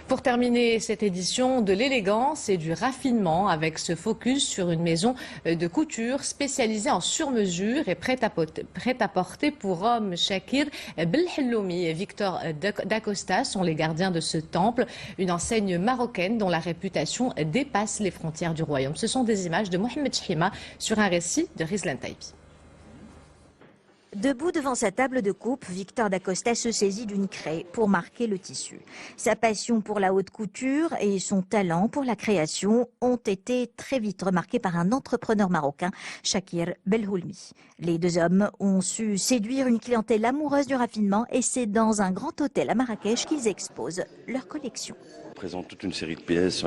Pour terminer cette édition, de l'élégance et du raffinement avec ce focus sur une maison de couture spécialisée en sur-mesure et prête à porter pour hommes. Shakir Belhelloumi et Victor Dacosta sont les gardiens de ce temple, une enseigne marocaine dont la réputation dépasse les frontières du royaume. Ce sont des images de Mohamed Chima sur un récit de Rizlan Taibi. Debout devant sa table de coupe, Victor Dacosta se saisit d'une craie pour marquer le tissu. Sa passion pour la haute couture et son talent pour la création ont été très vite remarqués par un entrepreneur marocain, Shakir Belhelloumi. Les deux hommes ont su séduire une clientèle amoureuse du raffinement et c'est dans un grand hôtel à Marrakech qu'ils exposent leur collection. On présente toute une série de pièces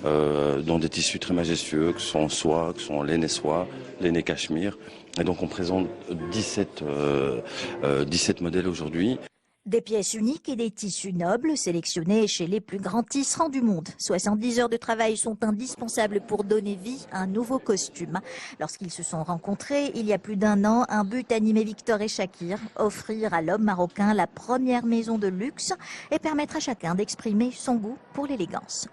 dans des tissus très majestueux, que ce soit en soie, que ce soit en laine et soie, laine et cachemire. Et donc on présente 17 modèles aujourd'hui. Des pièces uniques et des tissus nobles sélectionnés chez les plus grands tisserands du monde. 70 heures de travail sont indispensables pour donner vie à un nouveau costume. Lorsqu'ils se sont rencontrés il y a plus d'un an, un but animait Victor et Shakir, offrir à l'homme marocain la première maison de luxe et permettre à chacun d'exprimer son goût pour l'élégance.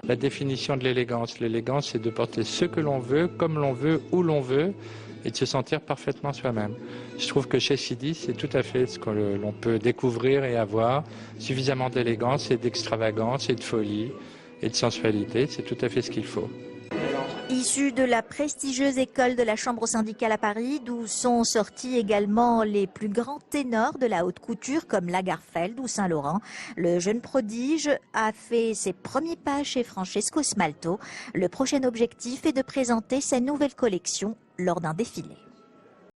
La définition de l'élégance, c'est de porter ce que l'on veut, comme l'on veut, où l'on veut, et de se sentir parfaitement soi-même. Je trouve que chez Sidi, c'est tout à fait ce que l'on peut découvrir et avoir, suffisamment d'élégance et d'extravagance et de folie et de sensualité, c'est tout à fait ce qu'il faut. Issu de la prestigieuse école de la Chambre syndicale à Paris, d'où sont sortis également les plus grands ténors de la haute couture comme Lagerfeld ou Saint-Laurent, le jeune prodige a fait ses premiers pas chez Francesco Smalto. Le prochain objectif est de présenter sa nouvelle collection lors d'un défilé.